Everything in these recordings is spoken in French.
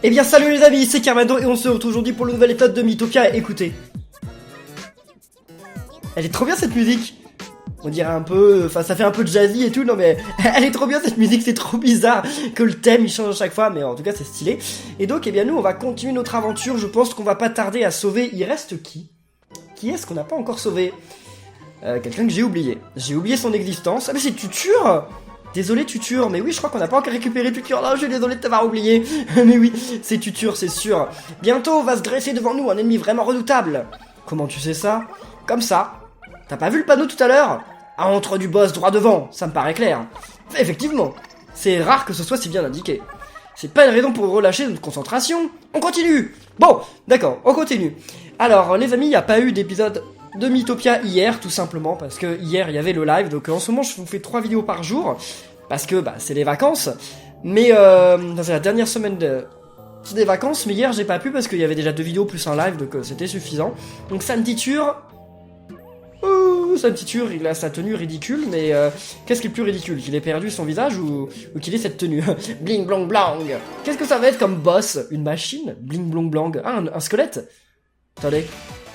Eh bien salut les amis, c'est Kermando et on se retrouve aujourd'hui pour le nouvel épisode de Mythopia. Écoutez. Elle est trop bien cette musique. On dirait un peu, enfin ça fait un peu jazzy et tout, non mais elle est trop bien cette musique, c'est trop bizarre que le thème il change à chaque fois, mais en tout cas c'est stylé. Et donc eh bien nous on va continuer notre aventure, je pense qu'on va pas tarder à sauver, il reste qui? Qui est-ce qu'on n'a pas encore sauvé? Quelqu'un que j'ai oublié. J'ai oublié son existence. Ah mais c'est Tutur. Désolé Tutur, mais oui je crois qu'on n'a pas encore récupéré Tutur. Non, je suis désolé de t'avoir oublié. Mais oui, c'est Tutur, c'est sûr. Bientôt va se dresser devant nous un ennemi vraiment redoutable. Comment tu sais ça? Comme ça. T'as pas vu le panneau tout à l'heure? À entre du boss droit devant, ça me paraît clair. Effectivement, c'est rare que ce soit si bien indiqué. C'est pas une raison pour relâcher notre concentration. On continue. Bon, d'accord, on continue. Alors les amis, il n'y a pas eu d'épisode de Mythopia hier, tout simplement, parce que hier il y avait le live, donc en ce moment je vous fais 3 vidéos par jour, parce que bah, c'est les vacances, mais c'est la dernière semaine des vacances, mais hier j'ai pas pu parce qu'il y avait déjà 2 vidéos plus un live, donc c'était suffisant. Donc Santiture, Santiture, il a sa tenue ridicule, mais qu'est-ce qui est plus ridicule? Qu'il ait perdu son visage ou qu'il ait cette tenue? Bling blong blang. Qu'est-ce que ça va être comme boss? Une machine? Bling blong blang. Ah, un squelette? Attendez.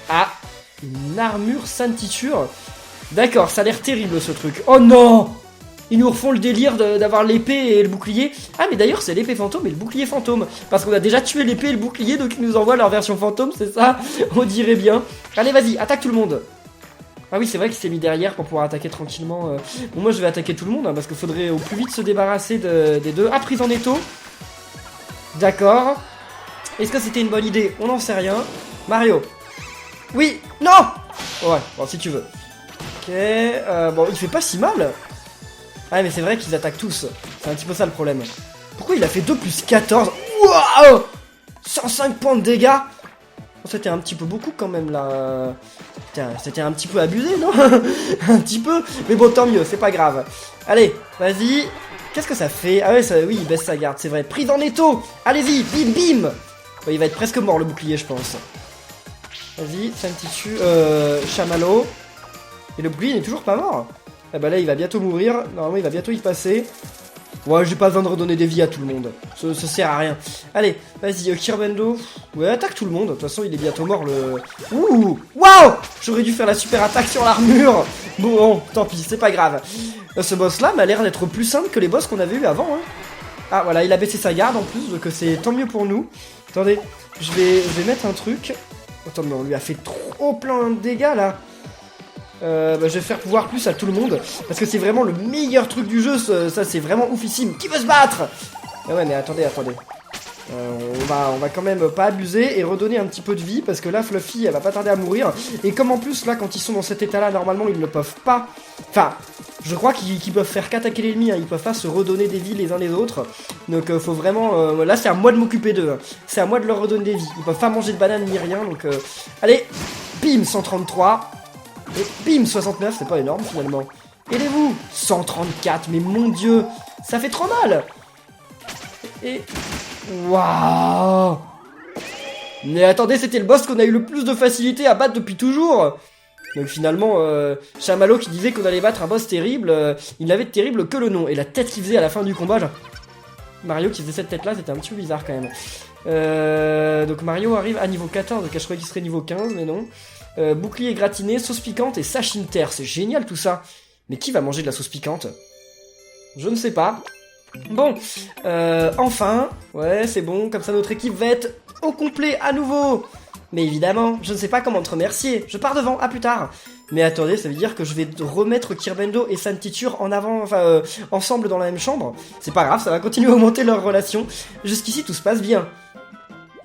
Ah, une armure Santiture. D'accord, ça a l'air terrible ce truc. Oh non! Ils nous refont le délire d'avoir l'épée et le bouclier. Ah mais d'ailleurs c'est l'épée fantôme et le bouclier fantôme. Parce qu'on a déjà tué l'épée et le bouclier, donc ils nous envoient leur version fantôme, c'est ça? On dirait bien. Allez vas-y, attaque tout le monde. Ah oui c'est vrai qu'il s'est mis derrière pour pouvoir attaquer tranquillement. Bon moi je vais attaquer tout le monde hein, parce qu'il faudrait au plus vite se débarrasser des deux. Ah prise en étau. D'accord. Est-ce que c'était une bonne idée? On n'en sait rien. Mario. Oui. Non. Ouais, bon si tu veux. Ok, bon il fait pas si mal. Ah mais c'est vrai qu'ils attaquent tous. C'est un petit peu ça le problème. Pourquoi il a fait 2 plus 14? Waouh, 105 points de dégâts. C'était un petit peu beaucoup quand même là. C'était un petit peu abusé non? Un petit peu. Mais bon tant mieux, c'est pas grave. Allez, vas-y. Qu'est-ce que ça fait? Ah ouais ça, oui il baisse sa garde, c'est vrai. Prise en étau. Allez-y, bim bim. Bon, il va être presque mort le bouclier je pense. Vas-y, Santitu, Chamallow. Et le bouclier il est toujours pas mort. Ah bah là il va bientôt mourir, normalement il va bientôt y passer. Ouais j'ai pas besoin de redonner des vies à tout le monde, ça sert à rien. Allez, vas-y Kirbendo. Ouais attaque tout le monde, de toute façon il est bientôt mort le... Ouh. Waouh. J'aurais dû faire la super attaque sur l'armure. Bon, tant pis, c'est pas grave. Ce boss là m'a l'air d'être plus simple que les boss qu'on avait eu avant hein. Ah voilà, il a baissé sa garde en plus, donc c'est tant mieux pour nous. Attendez, je vais mettre un truc. Attends mais on lui a fait trop plein de dégâts là. Bah, je vais faire pouvoir plus à tout le monde parce que c'est vraiment le meilleur truc du jeu, ça c'est vraiment oufissime. Qui veut se battre? Ah ouais mais attendez. On va quand même pas abuser et redonner un petit peu de vie parce que là Fluffy elle va pas tarder à mourir. Et comme en plus là quand ils sont dans cet état là normalement ils ne peuvent pas. Enfin je crois qu'ils peuvent faire qu'attaquer l'ennemi hein. Ils peuvent pas se redonner des vies les uns les autres. Donc faut vraiment là c'est à moi de m'occuper d'eux hein. C'est à moi de leur redonner des vies. Ils peuvent pas manger de banane ni rien donc allez. Bim 133. Et bim 69, c'est pas énorme finalement. Aidez-vous 134, mais mon dieu, ça fait trop mal. Et... Waouh. Mais attendez, c'était le boss qu'on a eu le plus de facilité à battre depuis toujours. Donc finalement, Chamallow qui disait qu'on allait battre un boss terrible, il n'avait de terrible que le nom. Et la tête qu'il faisait à la fin du combat, genre... Mario qui faisait cette tête là, c'était un petit peu bizarre quand même. Donc Mario arrive à niveau 14, donc je croyais qu'il serait niveau 15, mais non. Bouclier gratiné, sauce piquante et sachinter, c'est génial tout ça. Mais qui va manger de la sauce piquante? Je ne sais pas. Bon, enfin, ouais c'est bon, comme ça notre équipe va être au complet à nouveau. Mais évidemment, je ne sais pas comment te remercier, je pars devant, à plus tard. Mais attendez, ça veut dire que je vais remettre Kirbendo et Santiture en avant, enfin ensemble dans la même chambre. C'est pas grave, ça va continuer à augmenter leur relation. Jusqu'ici tout se passe bien.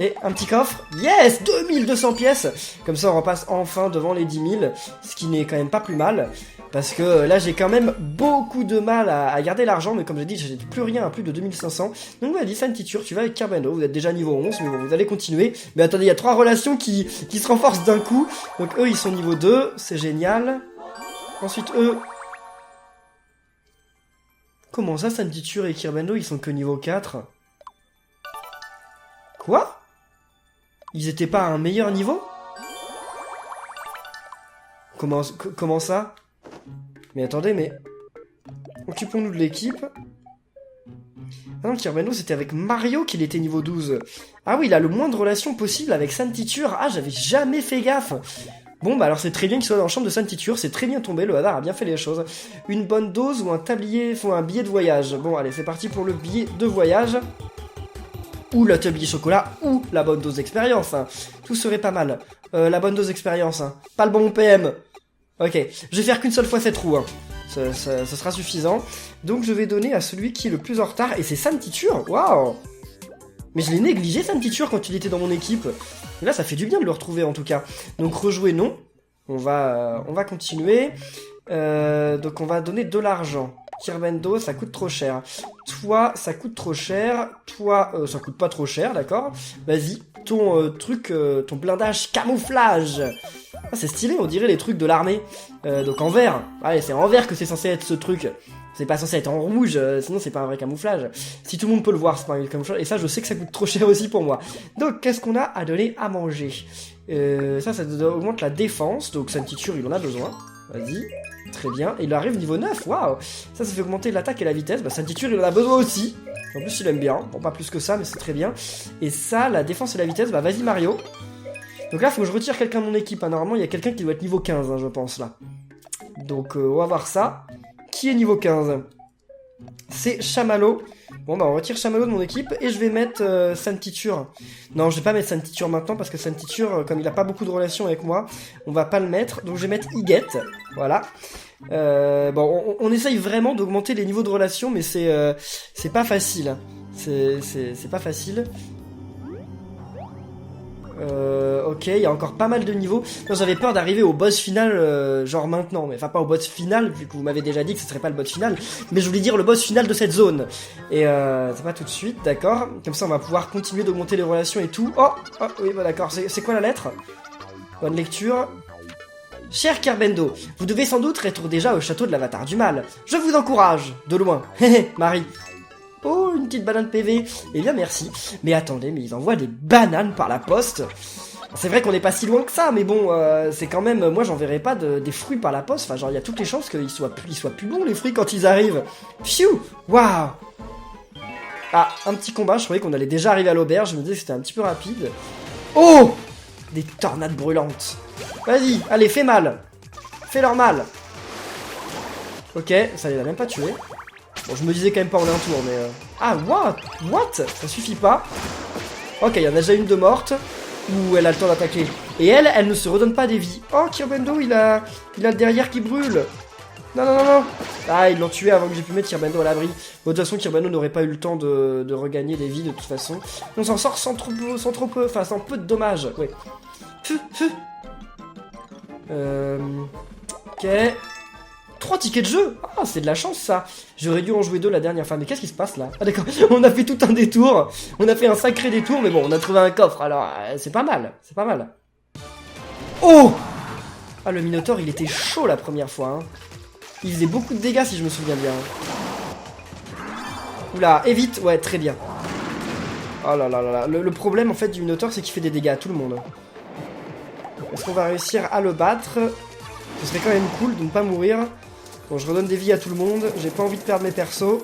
Et un petit coffre, yes, 2200 pièces. Comme ça on repasse enfin devant les 10 000, ce qui n'est quand même pas plus mal. Parce que là j'ai quand même beaucoup de mal à garder l'argent, mais comme j'ai dit, j'ai plus rien à plus de 2500. Donc vas-y Santiture, tu vas avec Kirbendo, vous êtes déjà niveau 11, mais bon, vous allez continuer. Mais attendez, il y a 3 relations qui se renforcent d'un coup. Donc eux ils sont niveau 2, c'est génial. Ensuite eux... Comment ça Santiture et Kirbendo ils sont que niveau 4? Quoi? Ils étaient pas à un meilleur niveau? Comment ça? Mais attendez, mais... Occupons-nous de l'équipe. Ah non, Kirbeno, c'était avec Mario qu'il était niveau 12. Ah oui, il a le moins de relations possible avec Santiture. Ah, j'avais jamais fait gaffe. Bon, bah alors c'est très bien qu'il soit dans la chambre de Santiture, c'est très bien tombé, le hasard a bien fait les choses. Une bonne dose ou un tablier, ou un billet de voyage. Bon, allez, c'est parti pour le billet de voyage. Ou le tablier chocolat, ou la bonne dose d'expérience. Hein. Tout serait pas mal. La bonne dose d'expérience, hein. Pas le bon PM. Ok, je vais faire qu'une seule fois cette roue, hein. Ça sera suffisant. Donc je vais donner à celui qui est le plus en retard, et c'est Santiture. Waouh. Mais je l'ai négligé, Santiture, quand il était dans mon équipe. Et là, ça fait du bien de le retrouver, en tout cas. Donc, rejouer, non. On va continuer. Donc, on va donner de l'argent. Kirbendo, ça coûte trop cher. Toi, ça coûte trop cher. Toi, ça coûte pas trop cher, d'accord. Vas-y, ton ton blindage camouflage. Ah, c'est stylé, on dirait les trucs de l'armée. Donc, en vert. Allez, c'est en vert que c'est censé être ce truc. C'est pas censé être en rouge, sinon c'est pas un vrai camouflage. Si tout le monde peut le voir, c'est pas un vrai camouflage. Et ça, je sais que ça coûte trop cher aussi pour moi. Donc, qu'est-ce qu'on a à donner à manger? Ça augmente la défense. Donc, Santiture, il en a besoin. Vas-y. Très bien. Et il arrive niveau 9. Waouh. Ça fait augmenter l'attaque et la vitesse. Bah, Santiture, il en a besoin aussi. En plus, il aime bien. Bon, pas plus que ça, mais c'est très bien. Et ça, la défense et la vitesse, bah, vas-y, Mario. Donc là, faut que je retire quelqu'un de mon équipe. Hein. Normalement, il y a quelqu'un qui doit être niveau 15, hein, je pense, là. Donc, on va voir ça. Qui est niveau 15? C'est Chamallow. Bon bah on retire Chamallow de mon équipe et je vais mettre Santiture. Non, je vais pas mettre Santiture maintenant parce que Santiture, comme il a pas beaucoup de relations avec moi, on va pas le mettre. Donc je vais mettre Higuette. Voilà. Bon, on essaye vraiment d'augmenter les niveaux de relations, mais c'est pas facile. C'est pas facile. Ok, il y a encore pas mal de niveaux. Non, j'avais peur d'arriver au boss final, genre maintenant. Mais enfin, pas au boss final, vu que vous m'avez déjà dit que ce serait pas le boss final. Mais je voulais dire le boss final de cette zone. Et c'est pas tout de suite, d'accord. Comme ça, on va pouvoir continuer d'augmenter les relations et tout. Oh, oui, bah d'accord. C'est quoi la lettre? Bonne lecture. Cher Kirbendo, vous devez sans doute être déjà au château de l'Avatar du Mal. Je vous encourage, de loin. Hé Marie. Oh, une petite banane PV. Eh bien, merci. Mais attendez, mais ils envoient des bananes par la poste. C'est vrai qu'on n'est pas si loin que ça, mais bon, c'est quand même... Moi, j'enverrai pas des fruits par la poste. Enfin, genre, il y a toutes les chances qu'ils soient plus bons, les fruits, quand ils arrivent. Pfiou. Waouh. Ah, un petit combat. Je croyais qu'on allait déjà arriver à l'auberge. Je me disais que c'était un petit peu rapide. Oh. Des tornades brûlantes. Vas-y, allez, fais mal. Fais-leur mal. Ok, ça les a même pas tués. Bon, je me disais quand même pas en un tour, mais... Ah, what? Ça suffit pas. Ok, il y en a déjà une de morte. Ouh, elle a le temps d'attaquer. Et elle ne se redonne pas des vies. Oh, Kirbendo, il a le derrière qui brûle. Non. Ah, ils l'ont tué avant que j'ai pu mettre Kirbendo à l'abri. Bon, de toute façon, Kirbendo n'aurait pas eu le temps de regagner des vies, de toute façon. On s'en sort sans peu de dommages. Ouais. Ok... 3 tickets de jeu. Ah, c'est de la chance, ça. J'aurais dû en jouer 2 la dernière fois. Mais qu'est-ce qui se passe, là? Ah, d'accord. On a fait tout un détour. On a fait un sacré détour. Mais bon, on a trouvé un coffre. Alors, c'est pas mal. C'est pas mal. Oh! Ah, le Minotaur, il était chaud la première fois. Hein. Il faisait beaucoup de dégâts, si je me souviens bien. Oula, évite. Ouais, très bien. Oh là là là là. Le problème, en fait, du Minotaur, c'est qu'il fait des dégâts à tout le monde. Est-ce qu'on va réussir à le battre? Ce serait quand même cool de ne pas mourir. Bon, je redonne des vies à tout le monde. J'ai pas envie de perdre mes persos.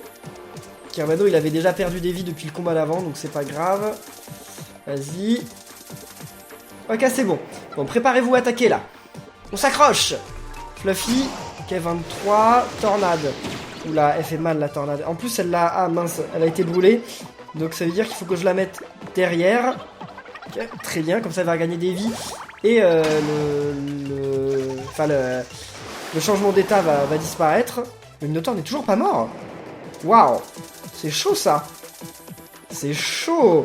Kirbendo, il avait déjà perdu des vies depuis le combat d'avant, donc c'est pas grave. Vas-y. Ok, c'est bon. Bon, préparez-vous à attaquer, là. On s'accroche. Fluffy. Ok, 23. Tornade. Oula, elle fait mal, la tornade. En plus, elle l'a... Ah, mince, elle a été brûlée. Donc, ça veut dire qu'il faut que je la mette derrière. Ok, très bien, comme ça, elle va gagner des vies. Et le changement d'état va disparaître. Le Minotaur n'est toujours pas mort. Waouh. C'est chaud, ça. C'est chaud.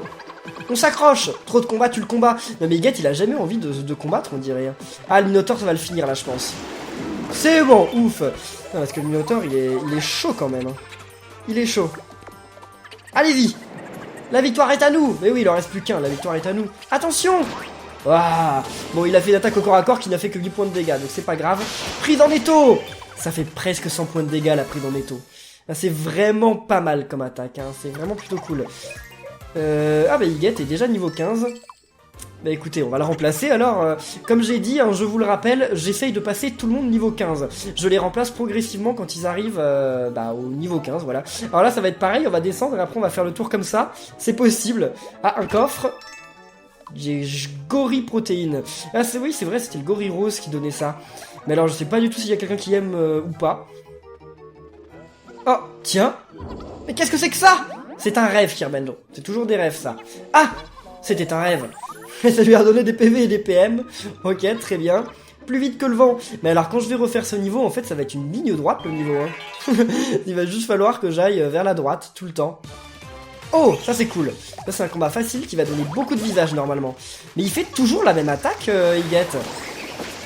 On s'accroche. Trop de combats, tu le combats. Non mais Higuette, il a jamais envie de combattre, on dirait. Ah, le Minotaur, ça va le finir, là, je pense. C'est bon, ouf. Non, parce que le Minotaur, il est chaud, quand même. Il est chaud. Allez-y. La victoire est à nous. Mais oui, il en reste plus qu'un. La victoire est à nous. Attention. Ah. Bon, il a fait une attaque au corps à corps qui n'a fait que 8 points de dégâts, donc c'est pas grave. Prise en étau. Ça fait presque 100 points de dégâts, la prise en étau. C'est vraiment pas mal comme attaque, hein. C'est vraiment plutôt cool. Ah bah Higuette est déjà niveau 15. Bah écoutez, on va le remplacer. Alors, comme j'ai dit, hein, je vous le rappelle, j'essaye de passer tout le monde niveau 15. Je les remplace progressivement quand ils arrivent au niveau 15, voilà. Alors là, ça va être pareil, on va descendre et après on va faire le tour comme ça. C'est possible. Ah, un coffre. J'ai gorille protéine. Ah oui, c'est vrai, c'était le gorille rose qui donnait ça. Mais alors, je sais pas du tout s'il y a quelqu'un qui aime ou pas. Oh, tiens. Mais qu'est-ce que c'est que ça? C'est un rêve, Kirbendo. C'est toujours des rêves, ça. Ah, c'était un rêve. Ça lui a donné des PV et des PM. Ok, très bien. Plus vite que le vent. Mais alors, quand je vais refaire ce niveau, en fait, ça va être une ligne droite, le niveau. Hein. Il va juste falloir que j'aille vers la droite, tout le temps. Oh, ça c'est cool. Ça, c'est un combat facile qui va donner beaucoup de visage, normalement. Mais il fait toujours la même attaque, Higuette.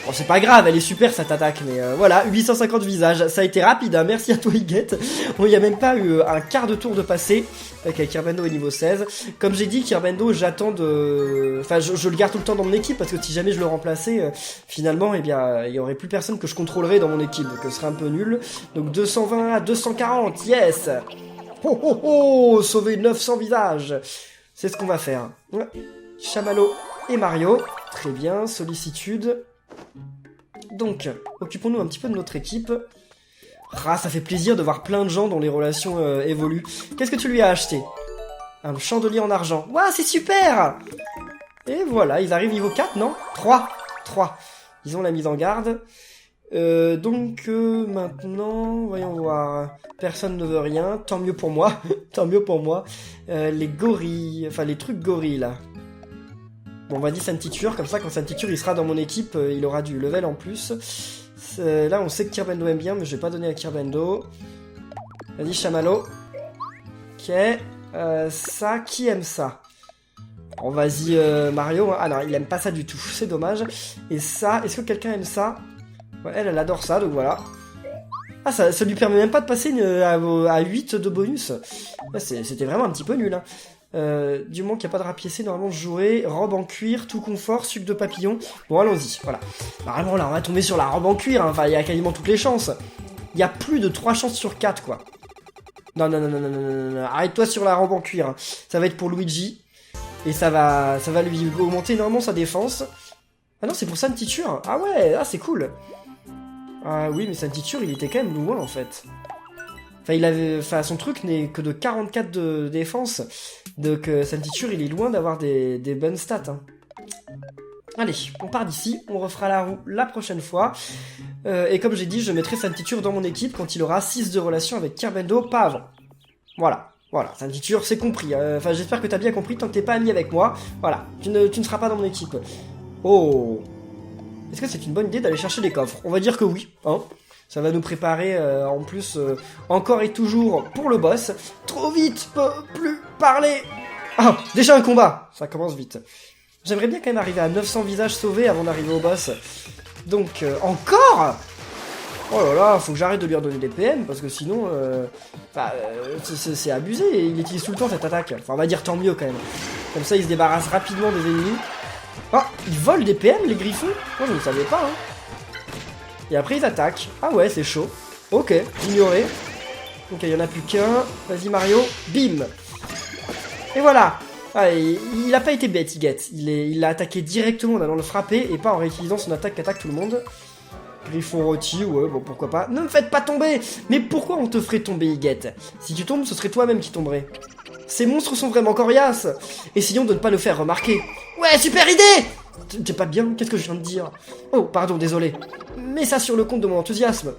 Bon, c'est pas grave, elle est super cette attaque, mais voilà, 850 visages, ça a été rapide, hein. Merci à toi Higuette. Bon, il n'y a même pas eu un quart de tour de passé, avec Kirbendo au niveau 16. Comme j'ai dit, Kirbendo, j'attends de... Enfin, je le garde tout le temps dans mon équipe, parce que si jamais je le remplaçais, finalement, eh bien, il y aurait plus personne que je contrôlerais dans mon équipe, que ce serait un peu nul. Donc 220 à 240, yes. Oh oh oh, sauver 900 visages. C'est ce qu'on va faire. Ouais. Chamallow et Mario, très bien, sollicitude... Donc, occupons-nous un petit peu de notre équipe. Ah, ça fait plaisir de voir plein de gens dont les relations évoluent. Qu'est-ce que tu lui as acheté? Un chandelier en argent. Waouh, c'est super! Et voilà, ils arrivent niveau 4, non? 3. Ils ont la mise en garde. Maintenant, voyons voir. Personne ne veut rien, tant mieux pour moi. Tant mieux pour moi. Les gorilles, enfin les trucs gorilles là. Bon, on va dire Santiture, comme ça quand Santiture il sera dans mon équipe, il aura du level en plus. Là on sait que Kirbendo aime bien, mais je vais pas donner à Kirbendo. Vas-y Chamallow. Ok, ça, qui aime ça? Bon, vas-y Mario. Ah non, il aime pas ça du tout, c'est dommage. Et ça, est-ce que quelqu'un aime ça? Ouais, elle adore ça, donc voilà. Ah, ça lui permet même pas de passer à 8 de bonus. C'était vraiment un petit peu nul, hein. Du moment qu'il n'y a pas de rapiécé, normalement je jouerai robe en cuir, tout confort, sucre de papillon. Bon, allons-y, voilà. Normalement là, on va tomber sur la robe en cuir, hein. Enfin, il y a quasiment toutes les chances. Il y a plus de 3 chances sur 4, quoi. Non, arrête-toi sur la robe en cuir, hein. Ça va être pour Luigi. Et ça va lui augmenter énormément sa défense. Ah non, c'est pour Santiture. Ah ouais, ah c'est cool. Ah oui, mais Santiture, il était quand même loin, en fait. Enfin, son truc n'est que de 44 de défense. Donc, Santiture, il est loin d'avoir des bonnes stats. Hein. Allez, on part d'ici. On refera la roue la prochaine fois. Et comme j'ai dit, je mettrai Santiture dans mon équipe quand il aura 6 de relation avec Kirbendo, pas avant. Voilà, Santiture, c'est compris. Enfin, j'espère que t'as bien compris tant que t'es pas ami avec moi. Voilà, tu ne seras pas dans mon équipe. Oh. Est-ce que c'est une bonne idée d'aller chercher des coffres? On va dire que oui, hein. Ça va nous préparer en plus encore et toujours pour le boss. Trop vite, plus parler. Ah, déjà un combat. Ça commence vite. J'aimerais bien quand même arriver à 900 visages sauvés avant d'arriver au boss. Donc, encore. Oh là là, faut que j'arrête de lui redonner des PM parce que sinon, c'est abusé. Il utilise tout le temps cette attaque. Enfin, on va dire tant mieux quand même. Comme ça, il se débarrasse rapidement des ennemis. Ah, ils volent des PM, les griffons? Moi, je ne savais pas, hein. Et après ils attaquent. Ah ouais, c'est chaud. Ok, ignoré. Ok, il n'y en a plus qu'un. Vas-y Mario, bim. Et voilà. Ah, il a pas été bête, Higuette. Il l'a attaqué directement en allant le frapper et pas en réutilisant son attaque qui attaque tout le monde. Griffon rôti, ouais, bon pourquoi pas. Ne me faites pas tomber. Mais pourquoi on te ferait tomber, Higuette? Si tu tombes, ce serait toi-même qui tomberais. Ces monstres sont vraiment coriaces. Essayons de ne pas le faire remarquer. Ouais, super idée. T'es pas bien? Qu'est-ce que je viens de dire? Oh, pardon, désolé. Mets ça sur le compte de mon enthousiasme.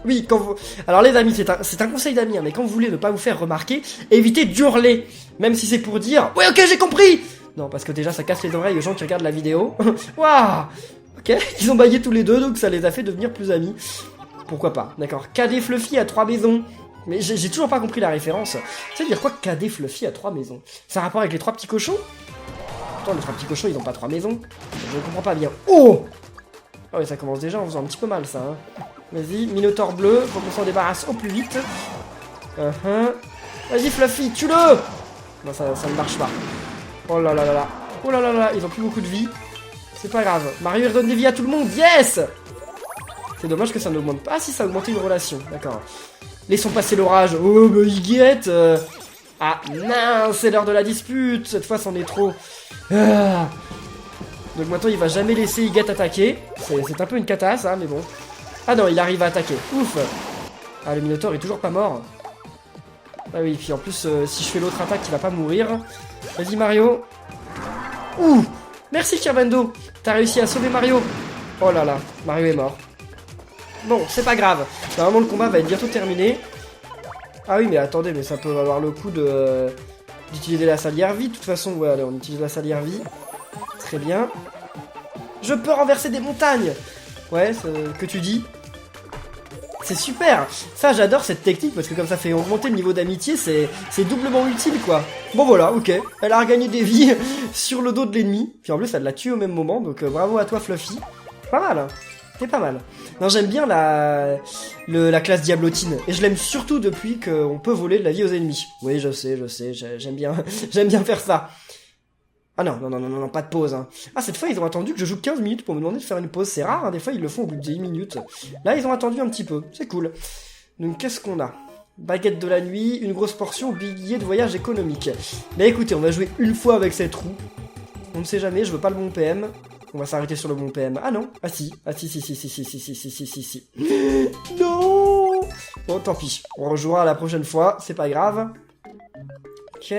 Oui, quand vous... Alors les amis, c'est un conseil d'amis, hein, mais quand vous voulez ne pas vous faire remarquer, évitez d'hurler. Même si c'est pour dire « Ouais, ok, j'ai compris !» Non, parce que déjà, ça casse les oreilles aux gens qui regardent la vidéo. Waouh. Ok, ils ont baillé tous les deux, donc ça les a fait devenir plus amis. Pourquoi pas, d'accord. Cadet Fluffy à 3 maisons. Mais j'ai toujours pas compris la référence. Ça veut dire quoi, Cadet Fluffy à 3 maisons? C'est un rapport avec les 3 petits cochons? Attends, les 3 petits cochons, ils ont pas 3 maisons. Je ne comprends pas bien. Oh! Ah ouais, ça commence déjà en faisant un petit peu mal, ça. Hein. Vas-y, Minotaure bleu, faut qu'on s'en débarrasse au plus vite. Vas-y, Fluffy, tue-le! Non, ça ne marche pas. Oh là là là là. Oh là là là, ils ont plus beaucoup de vie. C'est pas grave. Mario, il redonne des vies à tout le monde. Yes! C'est dommage que ça n'augmente pas. Ah si, ça a augmenté une relation. D'accord. Laissons passer l'orage. Oh, bah, Higuette. Ah, non, c'est l'heure de la dispute. Cette fois, c'en est trop. Ah. Donc maintenant, il va jamais laisser Higet attaquer. C'est un peu une cata, ça, mais bon. Ah non, il arrive à attaquer. Ouf. Ah, le Minotaur est toujours pas mort. Ah oui, puis en plus, si je fais l'autre attaque, il va pas mourir. Vas-y, Mario. Ouh. Merci, Kirbendo. T'as réussi à sauver Mario. Oh là là, Mario est mort. Bon, c'est pas grave. Normalement, le combat va être bientôt terminé. Ah oui, mais attendez, mais ça peut avoir le coup d'utiliser la salière vie. De toute façon, ouais, allez, on utilise la salière vie. Très bien. Je peux renverser des montagnes. Ouais, que tu dis. C'est super. Ça, j'adore cette technique, parce que comme ça fait augmenter le niveau d'amitié, c'est doublement utile, quoi. Bon, voilà, ok. Elle a regagné des vies sur le dos de l'ennemi. Puis en plus, elle l'a tué au même moment, donc bravo à toi, Fluffy. Pas mal, hein. T'es pas mal. Non, j'aime bien la classe Diablotine. Et je l'aime surtout depuis qu'on peut voler de la vie aux ennemis. Oui, je sais, j'aime bien, j'aime bien faire ça. Ah non, pas de pause. Hein. Ah, cette fois, ils ont attendu que je joue 15 minutes pour me demander de faire une pause. C'est rare, hein, des fois, ils le font au bout de 10 minutes. Là, ils ont attendu un petit peu. C'est cool. Donc, qu'est-ce qu'on a? Baguette de la nuit, une grosse portion, billet de voyage économique. Mais écoutez, on va jouer une fois avec cette roue. On ne sait jamais, je veux pas le bon PM. On va s'arrêter sur le bon PM. Ah non. Ah si. Ah si. Non. Bon, tant pis. On rejouera la prochaine fois. C'est pas grave. Ok.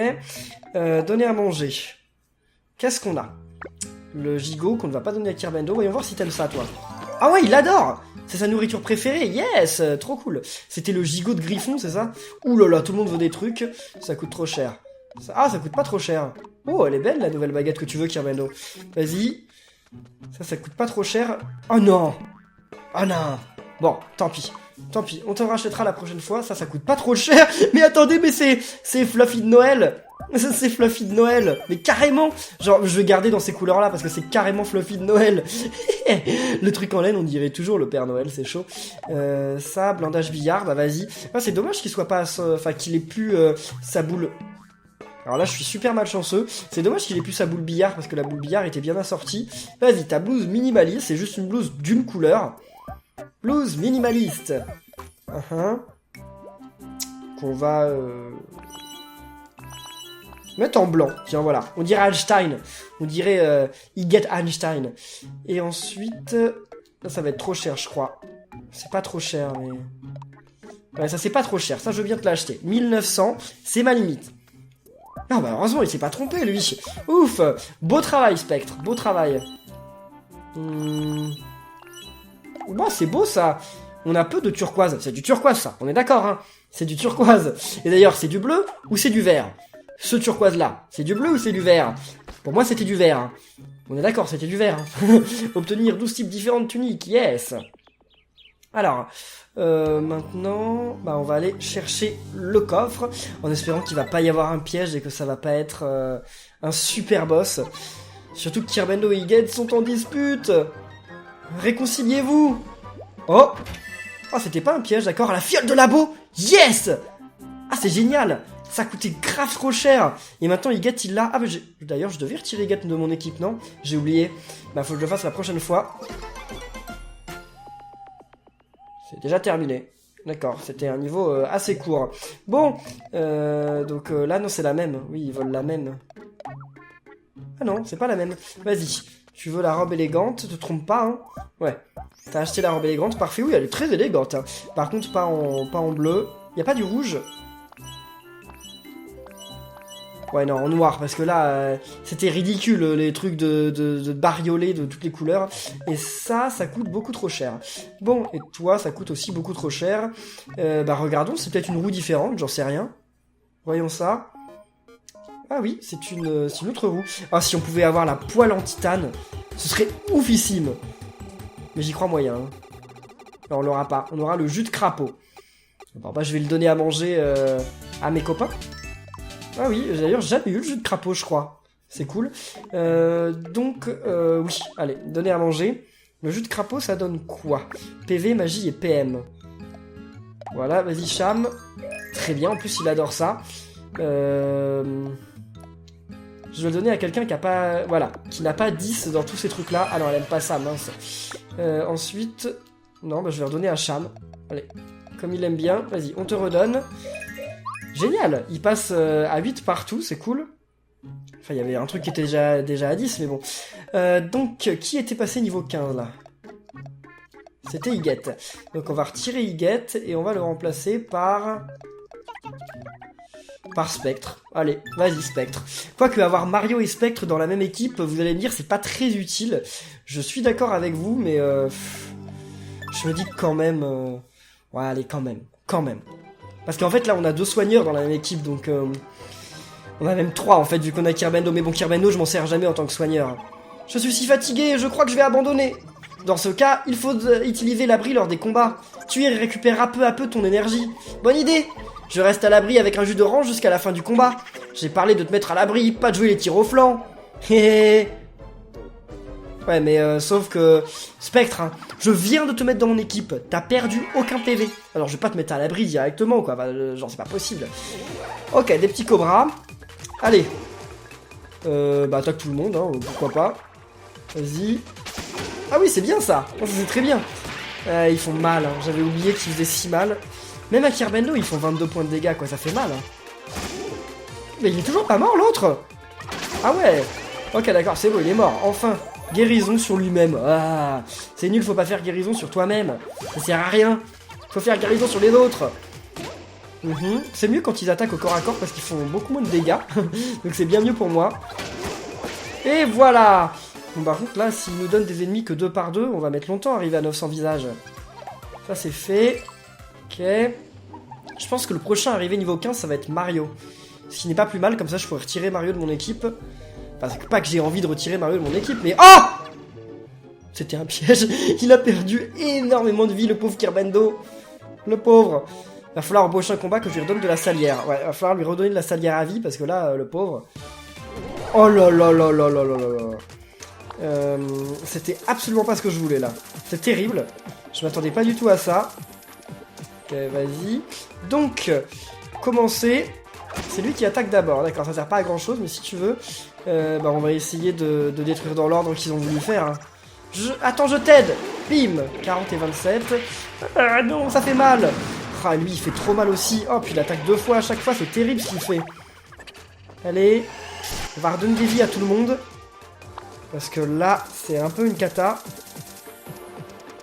Donner à manger. Qu'est-ce qu'on a? Le gigot qu'on ne va pas donner à Kirbendo. Voyons voir si t'aimes ça, toi. Ah ouais, il l'adore. C'est sa nourriture préférée. Yes. Trop cool. C'était le gigot de Griffon, c'est ça? Ouh là là, tout le monde veut des trucs. Ça coûte trop cher. Ah, ça coûte pas trop cher. Oh, elle est belle, la nouvelle baguette que tu veux, Kirbendo. Vas-y. Ça coûte pas trop cher. Oh non. Oh non. Bon, tant pis. Tant pis, on te rachètera la prochaine fois. Ça coûte pas trop cher. Mais attendez, mais c'est Fluffy de Noël. C'est Fluffy de Noël. Mais carrément. Genre, je vais garder dans ces couleurs-là parce que c'est carrément Fluffy de Noël. Le truc en laine, on dirait toujours le Père Noël, c'est chaud. Ça, blindage billard, bah vas-y. Ah, c'est dommage qu'il soit pas... Enfin, qu'il ait plus sa boule... Alors là, je suis super malchanceux. C'est dommage qu'il ait plus sa boule billard, parce que la boule billard était bien assortie. Vas-y, ta blouse minimaliste, c'est juste une blouse d'une couleur. Blouse minimaliste. Qu'on va... mettre en blanc. Tiens, voilà. On dirait Einstein. On dirait Higet Einstein. Et ensuite... ça va être trop cher, je crois. C'est pas trop cher, mais... Ouais, ça c'est pas trop cher. Ça, je veux bien te l'acheter. 1900, c'est ma limite. Non, bah heureusement, il s'est pas trompé, lui. Ouf. Beau travail, Spectre. Beau travail. Bon, c'est beau, ça. On a peu de turquoise. C'est du turquoise, ça. On est d'accord, hein. C'est du turquoise. Et d'ailleurs, c'est du bleu ou c'est du vert? Ce turquoise-là, c'est du bleu ou c'est du vert? Pour moi, c'était du vert. Hein. On est d'accord, c'était du vert. Hein. Obtenir 12 types différents de tuniques. Yes. Alors... maintenant, bah on va aller chercher le coffre en espérant qu'il va pas y avoir un piège et que ça va pas être un super boss. Surtout que Kirbendo et Higet sont en dispute. Réconciliez-vous. Oh, c'était pas un piège, d'accord. La fiole de labo. Yes. Ah, c'est génial. Ça coûtait grave trop cher. Et maintenant Higet il l'a. Ah mais d'ailleurs je devais retirer Higet de mon équipe, non? J'ai oublié. Bah faut que je le fasse la prochaine fois. C'est déjà terminé. D'accord, c'était un niveau assez court. Bon, donc là, non, c'est la même. Oui, ils veulent la même. Ah non, c'est pas la même. Vas-y, tu veux la robe élégante, te trompe pas, hein. Ouais, t'as acheté la robe élégante, parfait, oui, elle est très élégante. Hein. Par contre, pas en bleu. Y a pas du rouge? Ouais, non, en noir, parce que là, c'était ridicule, les trucs de bariolés de toutes les couleurs. Et ça coûte beaucoup trop cher. Bon, et toi, ça coûte aussi beaucoup trop cher. Bah, regardons, c'est peut-être une roue différente, j'en sais rien. Voyons ça. Ah oui, c'est une autre roue. Ah, si on pouvait avoir la poêle en titane, ce serait oufissime. Mais j'y crois moyen. Hein. Non, on l'aura pas. On aura le jus de crapaud. Bon, bah, je vais le donner à manger à mes copains. Ah oui, d'ailleurs, j'ai jamais eu le jus de crapaud, je crois. C'est cool. Donc, oui, allez, donner à manger. Le jus de crapaud, ça donne quoi? PV, magie et PM. Voilà, vas-y, Cham. Très bien, en plus, il adore ça. Je vais le donner à quelqu'un qui a pas... Voilà, qui n'a pas 10 dans tous ces trucs-là. Ah non, elle aime pas ça, mince. Ensuite... Non, bah, je vais redonner à Cham. Allez, comme il aime bien, vas-y, on te redonne. Génial, il passe à 8 partout, c'est cool. Enfin, il y avait un truc qui était déjà à 10, mais bon. Donc, qui était passé niveau 15, là? C'était Higuette. Donc, on va retirer Higuette et on va le remplacer par Spectre. Allez, vas-y Spectre. Quoique avoir Mario et Spectre dans la même équipe, vous allez me dire, c'est pas très utile. Je suis d'accord avec vous, mais je me dis que quand même... Ouais, allez, quand même. Parce qu'en fait, là, on a 2 soigneurs dans la même équipe, donc... On a même 3, en fait, vu qu'on a Kirbendo. Mais bon, Kirbendo, je m'en sers jamais en tant que soigneur. Je suis si fatigué, je crois que je vais abandonner. Dans ce cas, il faut utiliser l'abri lors des combats. Tuer récupérera peu à peu ton énergie. Bonne idée. Je reste à l'abri avec un jus d'orange jusqu'à la fin du combat. J'ai parlé de te mettre à l'abri, pas de jouer les tirs au flanc. Hé. Ouais, mais sauf que... Spectre, hein, je viens de te mettre dans mon équipe. T'as perdu aucun PV. Alors, je vais pas te mettre à l'abri directement, quoi. Bah, genre, c'est pas possible. Ok, des petits cobras. Allez. Bah, attaque tout le monde, hein, pourquoi pas. Vas-y. Ah oui, c'est bien ça. Oh, ça c'est très bien. Ils font mal, hein. J'avais oublié qu'ils faisaient si mal. Même à Kirbendo, ils font 22 points de dégâts, quoi. Ça fait mal, hein. Mais il est toujours pas mort, l'autre. Ah ouais. Ok, d'accord, c'est bon, il est mort. Enfin. Guérison sur lui-même. Ah, c'est nul, faut pas faire guérison sur toi-même. Ça sert à rien. Faut faire guérison sur les autres. C'est mieux quand ils attaquent au corps à corps parce qu'ils font beaucoup moins de dégâts. Donc c'est bien mieux pour moi. Et voilà. Bon, par contre, là, s'ils nous donnent des ennemis que 2 par 2, on va mettre longtemps à arriver à 900 visages. Ça, c'est fait. Ok. Je pense que le prochain arrivé niveau 15, ça va être Mario. Ce qui n'est pas plus mal, comme ça, je pourrais retirer Mario de mon équipe. Enfin, c'est pas que j'ai envie de retirer Mario de mon équipe, mais... Oh! C'était un piège. Il a perdu énormément de vie, le pauvre Kirbendo. Le pauvre. Va falloir au prochain combat que je lui redonne de la salière. Ouais, va falloir lui redonner de la salière à vie, parce que là, le pauvre... Oh là là là là là là là là. C'était absolument pas ce que je voulais, là. C'est terrible. Je m'attendais pas du tout à ça. Ok, vas-y. Donc, commencer... C'est lui qui attaque d'abord, d'accord, ça sert pas à grand chose, mais si tu veux, bah on va essayer de détruire dans l'ordre qu'ils ont voulu faire. Hein. Attends, je t'aide. Bim, 40 et 27. Ah non, ça fait mal. Ah, lui, il fait trop mal aussi. Oh, puis il attaque 2 fois à chaque fois, c'est terrible ce qu'il fait. Allez, on va redonner des vies à tout le monde. Parce que là, c'est un peu une cata.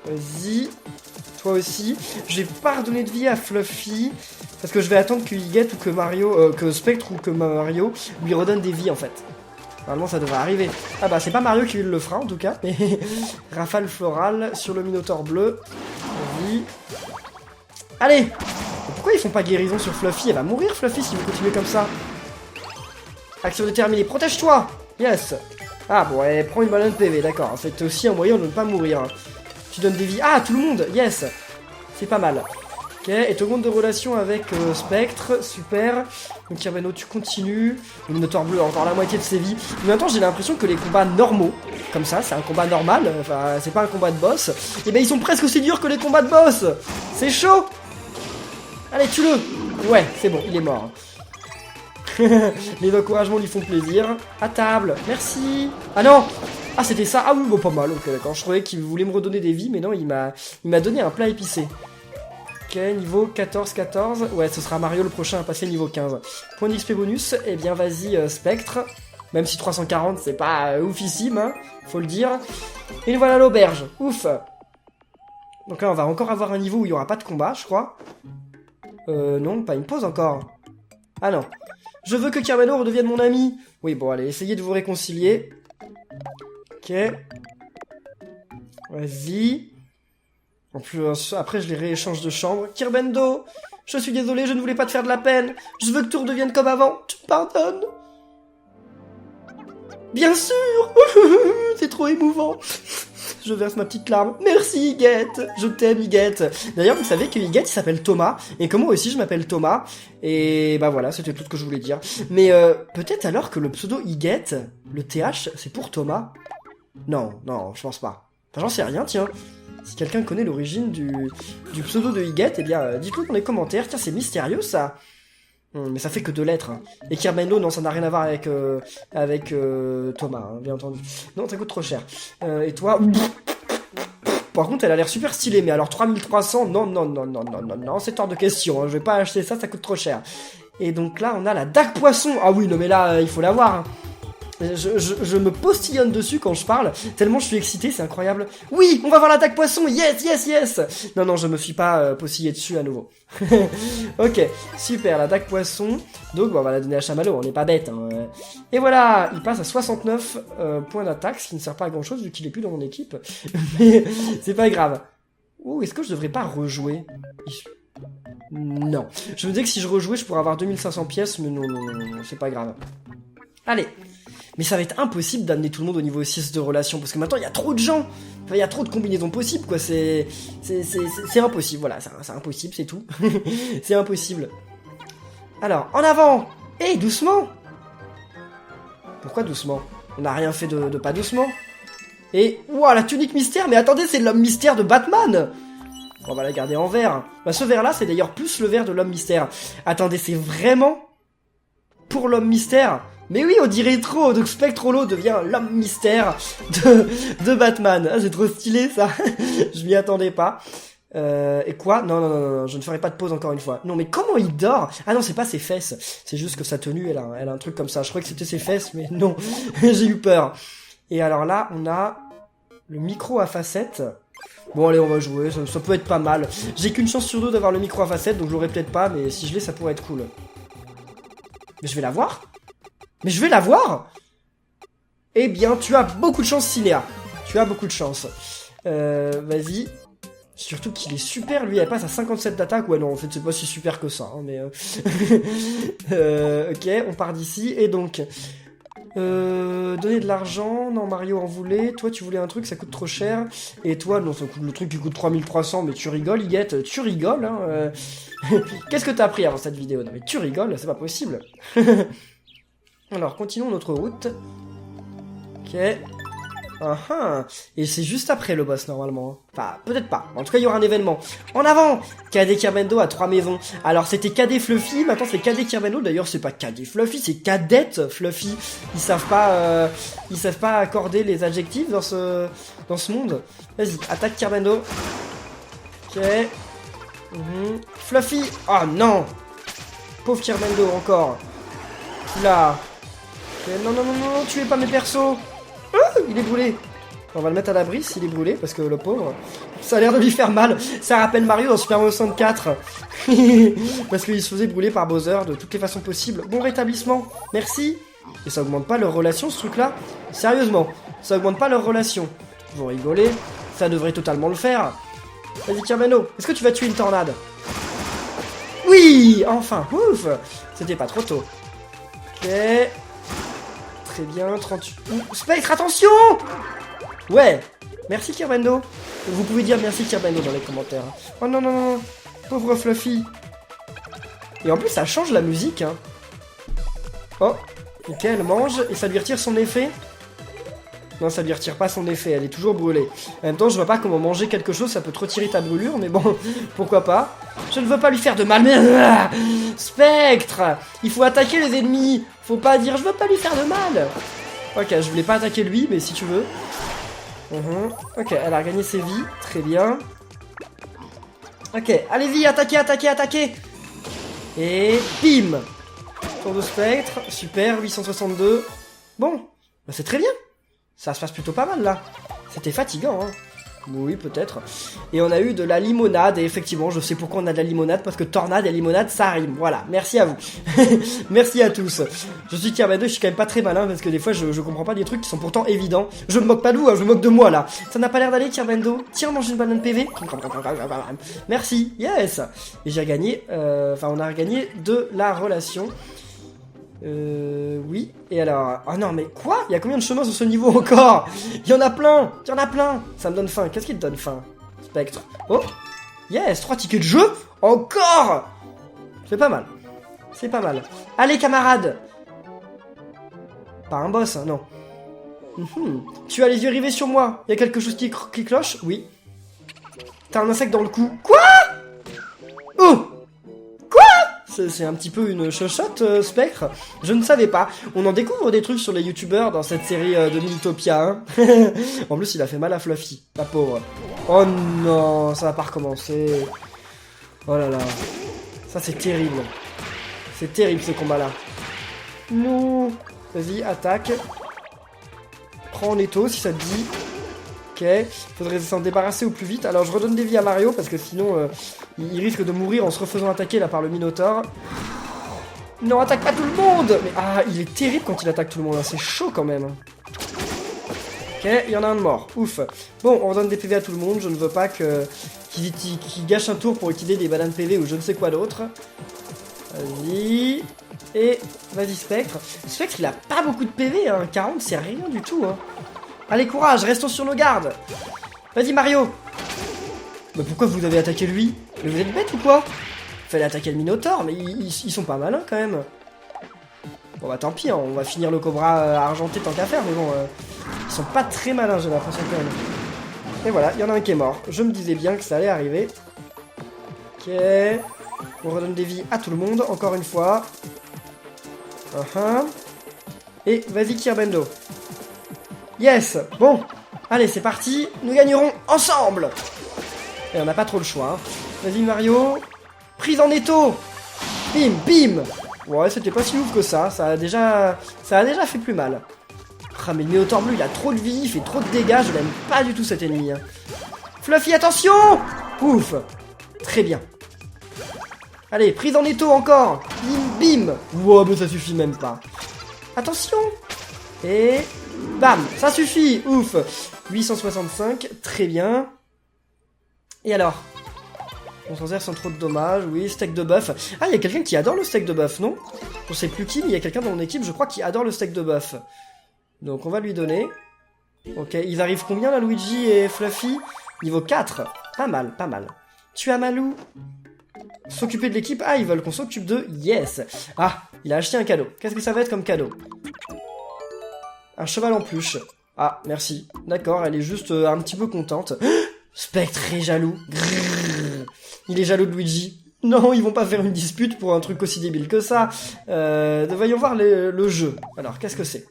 Vas-y. Toi aussi. Je vais pas redonner de vie à Fluffy. Parce que je vais attendre que Higuette ou que Mario, que Spectre ou que Mario lui redonne des vies en fait. Normalement ça devrait arriver. Ah bah c'est pas Mario qui le fera en tout cas. Mais rafale florale sur le Minotaure bleu. Vas-y. Allez. Pourquoi ils font pas guérison sur Fluffy? Elle va mourir Fluffy si vous continuez comme ça. Action déterminée. Protège-toi. Yes. Ah bon, elle prend une banane PV, d'accord. C'est aussi un moyen de ne pas mourir. Tu donnes des vies. Ah, tout le monde. Yes. C'est pas mal. Ok, et seconde de relation avec Spectre, super. Donc Kirbeno, tu continues. Le Minotaure bleu a encore la moitié de ses vies. Mais maintenant, j'ai l'impression que les combats normaux, comme ça, c'est un combat normal, enfin, c'est pas un combat de boss, et ben ils sont presque aussi durs que les combats de boss. C'est chaud. Allez, tue-le. Ouais, c'est bon, il est mort. Les encouragements lui font plaisir. À table, merci. Ah non. Ah, c'était ça. Ah oui, bon, pas mal, ok, d'accord. Je croyais qu'il voulait me redonner des vies, mais non, il m'a donné un plat épicé. Ok, niveau 14-14. Ouais, ce sera Mario le prochain à passer niveau 15. Point d'XP bonus. Eh bien, vas-y, Spectre. Même si 340, c'est pas oufissime, hein, faut le dire. Et voilà l'auberge. Ouf. Donc là, on va encore avoir un niveau où il n'y aura pas de combat, je crois. Non, pas une pause encore. Ah non. Je veux que Kirbeno redevienne mon ami. Oui, bon, allez, essayez de vous réconcilier. Ok. Vas-y. En plus, après, je les rééchange de chambre. Kirbendo, je suis désolé, je ne voulais pas te faire de la peine. Je veux que tout redevienne comme avant. Tu me pardonnes? Bien sûr. C'est trop émouvant. Je verse ma petite larme. Merci, Higuette. Je t'aime, Higuette. D'ailleurs, vous savez que Higuette, il s'appelle Thomas. Et que moi aussi, je m'appelle Thomas. Et bah voilà, c'était tout ce que je voulais dire. Mais peut-être alors que le pseudo Higuette, le TH, c'est pour Thomas? Non, non, je pense pas. Enfin, j'en sais rien, tiens. Si quelqu'un connaît l'origine du pseudo de Higuette, eh bien, dites-le dans les commentaires. Tiens, c'est mystérieux, ça. Mais ça fait que 2 lettres. Hein. Et Kirbeno, non, ça n'a rien à voir avec Thomas, hein, bien entendu. Non, ça coûte trop cher. Et toi... Par contre, elle a l'air super stylée, mais alors 3300, non, non, non, non, non, non, non, c'est hors de question. Hein, je vais pas acheter ça, ça coûte trop cher. Et donc là, on a la dague poisson. Ah oui, non, mais là, il faut l'avoir. Hein. Je me postillonne dessus quand je parle, tellement je suis excité, c'est incroyable. Oui, on va voir l'attaque poisson, yes, yes, yes. Non, non, je me suis pas postillé dessus à nouveau. Ok, super, l'attaque poisson. Donc, bon, on va la donner à Chamallow, on n'est pas bête. Hein. Et voilà, il passe à 69 points d'attaque, ce qui ne sert pas à grand chose vu qu'il est plus dans mon équipe. Mais c'est pas grave. Ouh, est-ce que je devrais pas rejouer? Non. Je me disais que si je rejouais, je pourrais avoir 2500 pièces, mais non, non, non, non, c'est pas grave. Allez. Mais ça va être impossible d'amener tout le monde au niveau 6 de relation, parce que maintenant il y a trop de gens. Enfin, il y a trop de combinaisons possibles, quoi. C'est impossible, voilà, c'est impossible, c'est tout. C'est impossible. Alors, en avant. Eh, doucement. Pourquoi doucement? On n'a rien fait de pas doucement. Et, ouah, la tunique mystère, mais attendez, c'est l'homme mystère de Batman. On va la garder en vert. Bah, ce vert-là, c'est d'ailleurs plus le vert de l'homme mystère. Attendez, c'est vraiment pour l'homme mystère? Mais oui, on dirait trop. Donc Spectre Hollow devient l'homme mystère de Batman. Ah, c'est trop stylé, ça. Je m'y attendais pas. Et quoi? Non, non, non, non, je ne ferai pas de pause encore une fois. Non, mais comment il dort? Ah non, c'est pas ses fesses. C'est juste que sa tenue, elle a un truc comme ça. Je croyais que c'était ses fesses, mais non. J'ai eu peur. Et alors là, on a le micro à facettes. Bon, allez, on va jouer. Ça peut être pas mal. J'ai qu'une chance sur deux d'avoir le micro à facettes, donc je l'aurai peut-être pas, mais si je l'ai, ça pourrait être cool. Mais je vais l'avoir? Mais je vais l'avoir? Eh bien, tu as beaucoup de chance, Cinéa. Tu as beaucoup de chance. Vas-y. Surtout qu'il est super, lui, elle passe à 57 d'attaque. Ouais, non, en fait, c'est pas si super que ça, hein, mais... ok, on part d'ici, et donc... donner de l'argent, non, Mario en voulait, toi tu voulais un truc, ça coûte trop cher, et toi, non, ça coûte le truc qui coûte 3300, mais tu rigoles, Higuette, tu rigoles, hein, Qu'est-ce que t'as appris avant cette vidéo? Non mais tu rigoles, c'est pas possible. Alors, continuons notre route. Ok. Et c'est juste après le boss, normalement. Enfin, peut-être pas. En tout cas, il y aura un événement. En avant! Cadet Kirbendo à 3 maisons. Alors, c'était Cadet Fluffy, maintenant c'est Cadet Kirbendo. D'ailleurs, c'est pas Cadet Fluffy, c'est Cadette Fluffy. Ils savent pas accorder les adjectifs dans ce monde. Vas-y, attaque Kirbendo. Ok. Fluffy! Oh non! Pauvre Kirbendo, encore. Là. Okay. Non, non, non, non, tuez pas mes persos! Il est brûlé. On va le mettre à l'abri s'il est brûlé, parce que le pauvre, ça a l'air de lui faire mal. Ça rappelle Mario dans Super Mario 64. Parce qu'il se faisait brûler par Bowser de toutes les façons possibles. Bon rétablissement, merci. Et ça augmente pas leur relation, ce truc-là? Sérieusement, ça augmente pas leur relation. Vous rigolez, ça devrait totalement le faire. Vas-y, Kirbendo, est-ce que tu vas tuer une tornade? Oui, enfin, ouf. C'était pas trop tôt. Ok. Très bien, 38... Spectre, attention! Ouais, merci Kirbendo. Vous pouvez dire merci Kirbendo dans les commentaires. Oh non, non, non, pauvre Fluffy. Et en plus, ça change la musique. Hein. Oh, ok, elle mange, et ça lui retire son effet. Non, ça lui retire pas son effet, elle est toujours brûlée. En même temps, je vois pas comment manger quelque chose, ça peut te retirer ta brûlure, mais bon, pourquoi pas. Je ne veux pas lui faire de mal, mais... Spectre! Il faut attaquer les ennemis. Faut pas dire, je veux pas lui faire de mal. Ok, je voulais pas attaquer lui, mais si tu veux. Ok, elle a regagné ses vies, très bien. Ok, allez-y, attaquez, attaquez, attaquez. Et bim! Tour de Spectre, super, 862. Bon, bah c'est très bien. Ça se passe plutôt pas mal, là. C'était fatigant, hein. Oui, peut-être. Et on a eu de la limonade, et effectivement, je sais pourquoi on a de la limonade, parce que tornade et limonade, ça rime. Voilà, merci à vous. Merci à tous. Je suis Kirbendo, je suis quand même pas très malin, parce que des fois, je comprends pas des trucs qui sont pourtant évidents. Je me moque pas de vous, hein, je me moque de moi, là. Ça n'a pas l'air d'aller, Kirbendo. Tiens, mange une banane PV. Merci, yes. Et j'ai regagné, on a regagné de la relation. Oui. Et alors... Oh non, mais quoi? Il y a combien de chemins sur ce niveau encore? Il y en a plein. Il y en a plein. Ça me donne faim. Qu'est-ce qui te donne faim? Spectre. Oh. Yes, 3 tickets de jeu. Encore. C'est pas mal. C'est pas mal. Allez, camarades. Pas un boss, hein, non. Tu as les yeux rivés sur moi. Il y a quelque chose qui cloche? Oui. T'as un insecte dans le cou. Quoi? Oh. C'est un petit peu une chochotte, Spectre. Je ne savais pas. On en découvre des trucs sur les youtubeurs dans cette série de Minitopia. Hein. En plus, il a fait mal à Fluffy, la pauvre. Oh non, ça va pas recommencer. Oh là là. Ça, c'est terrible. C'est terrible, ce combat-là. Non. Vas-y, attaque. Prends Netto si ça te dit. Ok, faudrait s'en débarrasser au plus vite. Alors je redonne des vies à Mario parce que sinon il risque de mourir en se refaisant attaquer là par le Minotaure. Non, attaque pas tout le monde. Mais ah, il est terrible quand il attaque tout le monde, hein. C'est chaud quand même. Ok, il y en a un de mort. Ouf. Bon, on redonne des PV à tout le monde. Je ne veux pas qu'il gâche un tour pour utiliser des bananes PV ou je ne sais quoi d'autre. Vas-y. Et vas-y Spectre. Spectre, il a pas beaucoup de PV, hein. 40, c'est rien du tout, hein. Allez, courage, restons sur nos gardes. Vas-y Mario. Mais pourquoi vous avez attaqué lui? Mais vous êtes bête ou quoi? Fallait attaquer le Minotaure, mais ils sont pas malins quand même. Bon bah tant pis, hein, on va finir le Cobra argenté tant qu'à faire, mais bon, ils sont pas très malins, j'ai l'impression quand même. Et voilà, il y en a un qui est mort. Je me disais bien que ça allait arriver. Ok. On redonne des vies à tout le monde, encore une fois. Et vas-y Kirbendo. Yes. Bon. Allez, c'est parti. Nous gagnerons ensemble. Et on n'a pas trop le choix. Hein. Vas-y Mario. Prise en étau. Bim, bim. Ouais, c'était pas si ouf que ça. Ça a déjà fait plus mal. Ah, mais le Minotaure bleu, il a trop de vie, il fait trop de dégâts. Je l'aime pas du tout cet ennemi. Hein. Fluffy, attention. Ouf. Très bien. Allez, prise en étau encore. Bim, bim. Wow, mais ça suffit même pas. Attention. Et bam, ça suffit. Ouf. 865, très bien. Et alors? On s'en sert sans trop de dommages, oui, steak de bœuf. Ah, il y a quelqu'un qui adore le steak de bœuf, non? Je sais plus qui, mais il y a quelqu'un dans mon équipe, je crois, qui adore le steak de bœuf. Donc on va lui donner. Ok, ils arrivent combien là, Luigi et Fluffy? Niveau 4. Pas mal, pas mal. Tu as Malou? S'occuper de l'équipe? Ah, ils veulent qu'on s'occupe d'eux? Yes. Ah, il a acheté un cadeau. Qu'est-ce que ça va être comme cadeau? Un cheval en peluche. Ah, merci. D'accord, elle est juste un petit peu contente. Spectre est jaloux. Grrr. Il est jaloux de Luigi. Non, ils vont pas faire une dispute pour un truc aussi débile que ça. Voyons voir le jeu. Alors, qu'est-ce que c'est?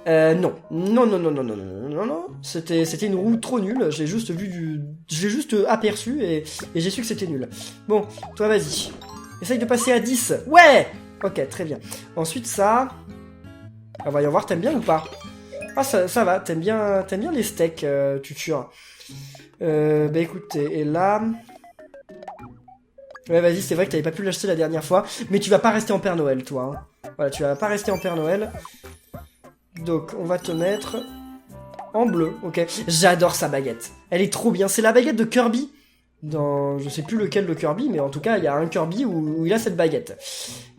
Non. Non. C'était une roue trop nulle. J'ai juste aperçu et j'ai su que c'était nul. Bon, toi vas-y. Essaye de passer à 10. Ouais! Ok, très bien. Ensuite, ça... Ah, voyons voir, t'aimes bien ou pas? Ah, ça va, t'aimes bien les steaks, Tuture. Bah écoute, et là... Ouais, vas-y, c'est vrai que t'avais pas pu l'acheter la dernière fois, mais tu vas pas rester en Père Noël, toi. Hein. Voilà, tu vas pas rester en Père Noël. Donc, on va te mettre en bleu, ok. J'adore sa baguette. Elle est trop bien. C'est la baguette de Kirby. Dans, je sais plus lequel de Kirby, mais en tout cas, il y a un Kirby où il a cette baguette.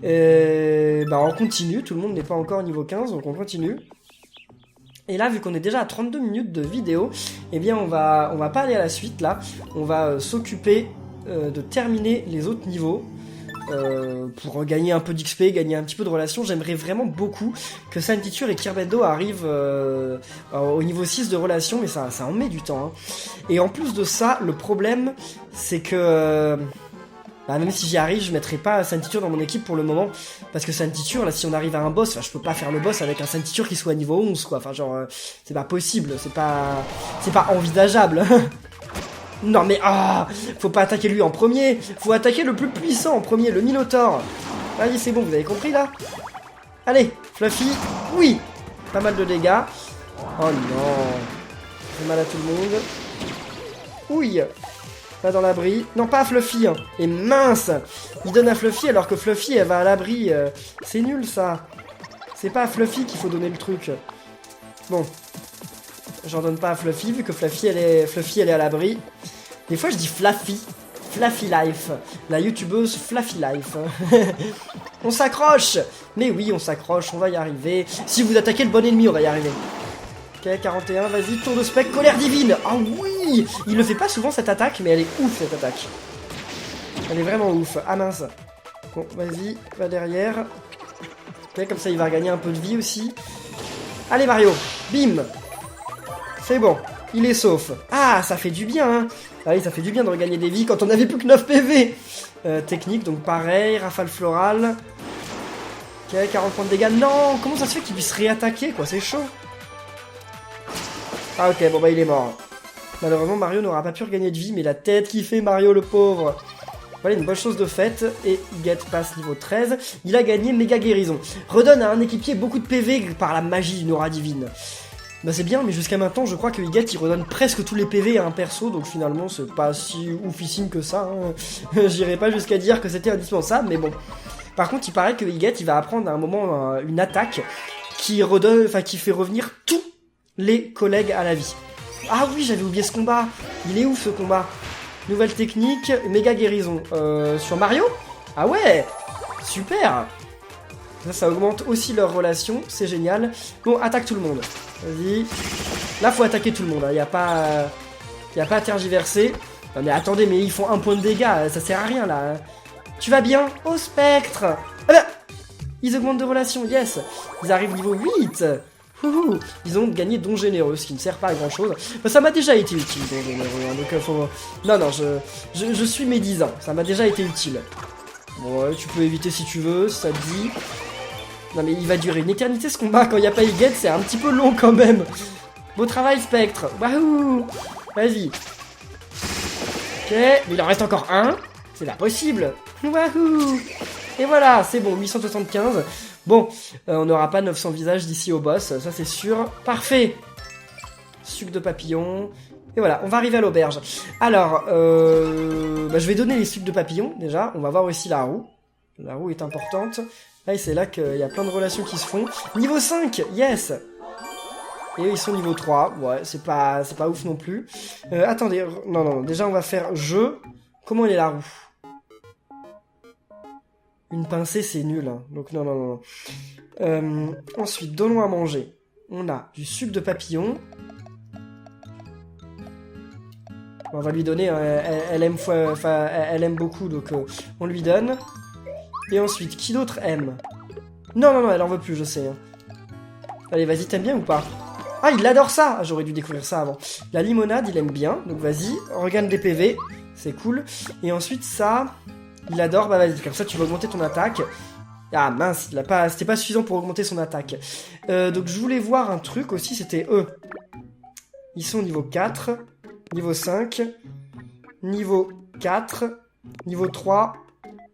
Bah, on continue. Tout le monde n'est pas encore au niveau 15, donc on continue. Et là, vu qu'on est déjà à 32 minutes de vidéo, eh bien, on va pas aller à la suite, là. On va s'occuper de terminer les autres niveaux. Pour gagner un peu d'XP, gagner un petit peu de relation. J'aimerais vraiment beaucoup que Santiture et Kirbendo arrivent au niveau 6 de relation, mais ça en met du temps. Hein. Et en plus de ça, le problème, c'est que... même si j'y arrive, je mettrai pas Santiture dans mon équipe pour le moment, parce que Santiture, là, si on arrive à un boss, je peux pas faire le boss avec un Santiture qui soit à niveau 11, quoi. Enfin, genre, c'est pas possible, c'est pas envisageable. Non mais faut pas attaquer lui en premier, faut attaquer le plus puissant en premier, le Minotaure. Allez, c'est bon, vous avez compris là? Allez, Fluffy, oui. Pas mal de dégâts. Oh non, fait mal à tout le monde. Ouille. Pas dans l'abri. Non, pas à Fluffy. Hein. Et mince, il donne à Fluffy alors que Fluffy, elle va à l'abri. C'est nul ça. C'est pas à Fluffy qu'il faut donner le truc. Bon. J'en donne pas à Fluffy, vu que Fluffy, elle est à l'abri. Des fois, je dis Fluffy. Fluffy Life. La youtubeuse Fluffy Life. On s'accroche. Mais oui, on s'accroche, on va y arriver. Si vous attaquez le bon ennemi, on va y arriver. Ok, 41, vas-y, tour de spec, colère divine. Ah oui. Il le fait pas souvent cette attaque, mais elle est ouf cette attaque. Elle est vraiment ouf. Ah mince. Bon, vas-y, va derrière. Ok, comme ça, il va gagner un peu de vie aussi. Allez, Mario. Bim. C'est bon, il est sauf. Ah, ça fait du bien, hein. Ah oui, ça fait du bien de regagner des vies quand on avait plus que 9 PV. Technique, donc pareil, rafale florale. Ok, 40 points de dégâts. Non, comment ça se fait qu'il puisse réattaquer, quoi, c'est chaud. Ah ok, bon bah il est mort. Malheureusement, Mario n'aura pas pu regagner de vie, mais la tête qui fait Mario, le pauvre. Voilà une bonne chose de faite. Et Huguette passe niveau 13. Il a gagné méga guérison. Redonne à un équipier beaucoup de PV par la magie d'une aura divine. Bah c'est bien, mais jusqu'à maintenant, je crois que Huguette il redonne presque tous les PV à un perso, donc finalement c'est pas si oufissime que ça. Hein. J'irai pas jusqu'à dire que c'était indispensable, mais bon. Par contre, il paraît que Huguette il va apprendre à un moment une attaque qui redonne, enfin qui fait revenir tous les collègues à la vie. Ah oui, j'avais oublié ce combat. Il est ouf ce combat. Nouvelle technique, méga guérison. Sur Mario? Ah ouais, super. Ça augmente aussi leur relation, c'est génial. Bon, attaque tout le monde. Vas-y. Là, faut attaquer tout le monde. Y a pas à tergiverser. Non, mais attendez, mais ils font 1 point de dégâts. Ça sert à rien là. Tu vas bien? Oh spectre. Ah bah, ils augmentent de relation, yes. Ils arrivent niveau 8. Ouhou. Ils ont gagné don généreux, ce qui ne sert pas à grand chose. Bah, ça m'a déjà été utile, don généreux. Hein, donc faut... Non, je suis médisant. Ça m'a déjà été utile. Bon, ouais, tu peux éviter si tu veux, si ça te dit. Non mais il va durer une éternité ce combat. Quand il n'y a pas Huguette, c'est un petit peu long quand même. Beau travail, Spectre. Wahou. Vas-y. Ok, mais il en reste encore un. C'est pas possible. Wahou. Et voilà, c'est bon, 875. Bon, on n'aura pas 900 visages d'ici au boss, ça c'est sûr. Parfait. Sucre de papillon. Et voilà, on va arriver à l'auberge. Alors, je vais donner les sucres de papillon, déjà. On va voir aussi la roue. La roue est importante. Là, c'est là qu'il y a plein de relations qui se font. Niveau 5, yes. Et eux, ils sont niveau 3. Ouais, c'est pas ouf non plus. Attendez, non, déjà on va faire jeu. Comment elle est la roue? Une pincée, c'est nul. Hein. Donc non. Ensuite, donnons à manger. On a du sucre de papillon. On va lui donner. Elle aime beaucoup, donc on lui donne. Et ensuite, qui d'autre aime? Non, elle en veut plus, je sais. Hein. Allez, vas-y, t'aimes bien ou pas? Ah, il adore ça. J'aurais dû découvrir ça avant. La limonade, il aime bien. Donc vas-y, regagne des PV. C'est cool. Et ensuite, ça... Il adore, bah vas-y, comme ça tu vas augmenter ton attaque. Ah mince, c'était pas suffisant pour augmenter son attaque. Donc je voulais voir un truc aussi, c'était eux. Ils sont niveau 4, niveau 5, niveau 4, niveau 3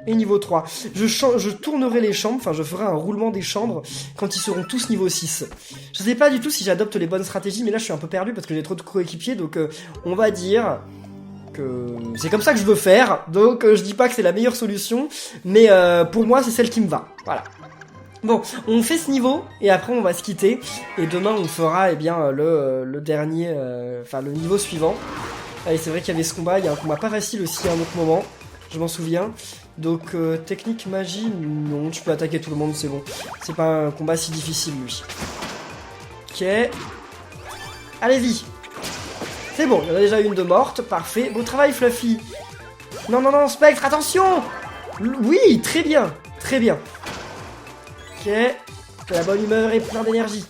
et niveau 3. Je tournerai les chambres, enfin je ferai un roulement des chambres quand ils seront tous niveau 6. Je sais pas du tout si j'adopte les bonnes stratégies, mais là je suis un peu perdu parce que j'ai trop de coéquipiers, donc on va dire... que c'est comme ça que je veux faire, donc je dis pas que c'est la meilleure solution, mais pour moi c'est celle qui me va, voilà. Bon, on fait ce niveau, et après on va se quitter, et demain on fera le dernier, le niveau suivant. Allez, c'est vrai qu'il y avait ce combat, il y a un combat pas facile aussi à un autre moment, je m'en souviens. Donc technique magie, non, tu peux attaquer tout le monde, c'est bon. C'est pas un combat si difficile lui. Ok. Allez-y. C'est bon, il y en a déjà une de morte, parfait. Beau travail, Fluffy. Non, Spectre, attention. Oui, très bien, très bien. Ok, la bonne humeur et plein d'énergie.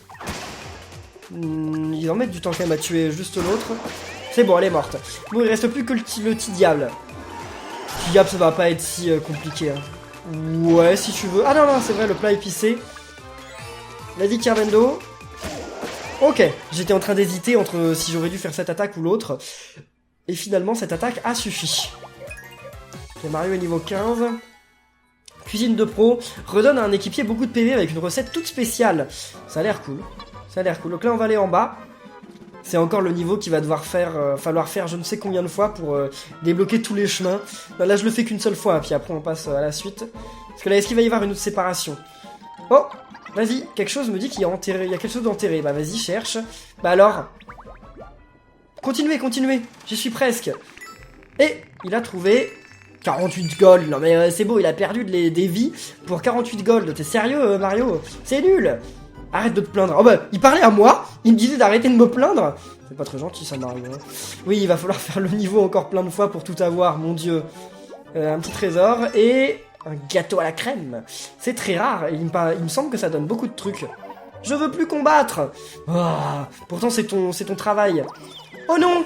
Ils en mettent du temps quand même à tuer juste l'autre. C'est bon, elle est morte. Bon, il reste plus que le petit diable. Le petit diable, ça va pas être si compliqué. Hein. Ouais, si tu veux. Ah non, c'est vrai, le plat épicé. Vas-y, Carvendo. Ok, j'étais en train d'hésiter entre si j'aurais dû faire cette attaque ou l'autre. Et finalement, cette attaque a suffi. Ok, Mario est niveau 15. Cuisine de pro. Redonne à un équipier beaucoup de PV avec une recette toute spéciale. Ça a l'air cool. Donc là, on va aller en bas. C'est encore le niveau qui va devoir falloir faire je ne sais combien de fois pour débloquer tous les chemins. Là, je le fais qu'une seule fois, puis après, on passe à la suite. Parce que là, est-ce qu'il va y avoir une autre séparation? Oh! Vas-y, quelque chose me dit qu'il y a enterré, il y a quelque chose d'enterré. Bah vas-y, cherche. Bah alors. Continuez, j'y suis presque. Et il a trouvé 48 gold. Non mais c'est beau, il a perdu des vies pour 48 gold. T'es sérieux, Mario? C'est nul. Arrête de te plaindre. Oh bah, il parlait à moi. Il me disait d'arrêter de me plaindre. C'est pas très gentil ça, Mario. Hein. Oui, il va falloir faire le niveau encore plein de fois pour tout avoir, mon dieu. Un petit trésor et... un gâteau à la crème. C'est très rare, et il me semble que ça donne beaucoup de trucs. Je veux plus combattre. Oh, pourtant c'est ton travail. Oh non.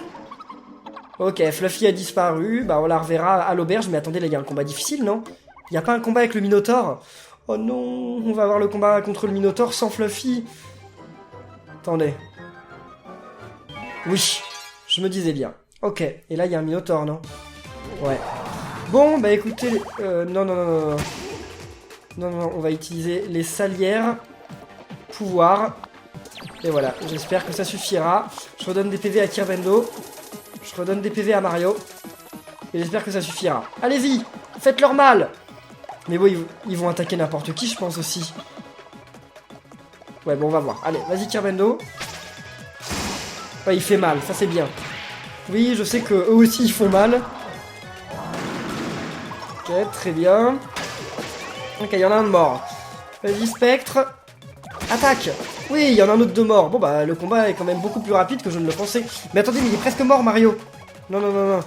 Ok, Fluffy a disparu, bah on la reverra à l'auberge, mais attendez là, il y a un combat difficile, non? Il n'y a pas un combat avec le Minotaure? Oh non, on va avoir le combat contre le Minotaure sans Fluffy. Attendez. Oui, je me disais bien. Ok, et là il y a un Minotaure, non? Ouais. Bon, bah écoutez... non, non, non, non, non. Non, non, on va utiliser les salières. Pouvoir. Et voilà, j'espère que ça suffira. Je redonne des PV à Kirbendo. Je redonne des PV à Mario. Et j'espère que ça suffira. Allez-y, faites-leur mal. Mais bon, ils vont attaquer n'importe qui, je pense aussi. Ouais, bon, on va voir. Allez, vas-y, Kirbendo. Ouais, il fait mal, ça c'est bien. Oui, je sais que eux aussi, ils font mal. Ok, très bien. Ok, il y en a un de mort. Vas-y, Spectre. Attaque. Oui, il y en a un autre de mort. Bon, bah, le combat est quand même beaucoup plus rapide que je ne le pensais. Mais attendez, mais il est presque mort, Mario. Non, non, non, non.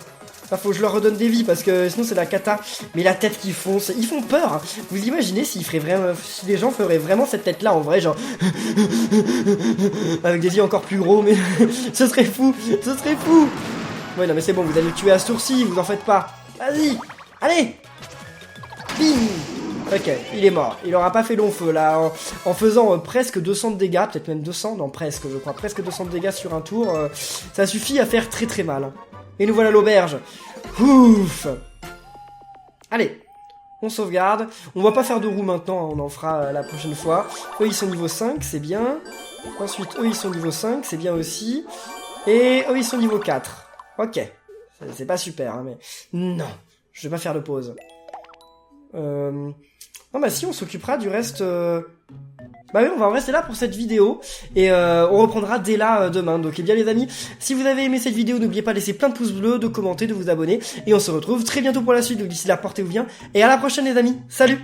Ça, faut que je leur redonne des vies, parce que sinon, c'est la cata. Mais la tête qu'ils font, ils font peur. Hein. Vous imaginez s'ils feraient vraiment... si les gens feraient vraiment cette tête-là, en vrai, genre... avec des yeux encore plus gros, mais... ce serait fou. Ce serait fou. Ouais, non, mais c'est bon, vous allez le tuer à sourcil, vous en faites pas. Vas-y. Allez. Bim. Ok, il est mort. Il aura pas fait long feu là, en faisant presque 200 de dégâts, peut-être même 200, non presque, je crois, presque 200 de dégâts sur un tour. Ça suffit à faire très très mal. Et nous voilà à l'auberge. Ouf. Allez, on sauvegarde. On va pas faire de roue maintenant, on en fera la prochaine fois. Eux ils sont niveau 5, c'est bien. Ensuite, eux ils sont niveau 5, c'est bien aussi. Et eux ils sont niveau 4. Ok, c'est pas super, hein, mais... Non, je vais pas faire de pause. Non bah si, on s'occupera du reste... Bah oui, on va en rester là pour cette vidéo, et on reprendra dès là demain. Donc eh bien les amis, si vous avez aimé cette vidéo, n'oubliez pas de laisser plein de pouces bleus, de commenter, de vous abonner, et on se retrouve très bientôt pour la suite. Donc d'ici là, portez-vous bien, et à la prochaine les amis, salut!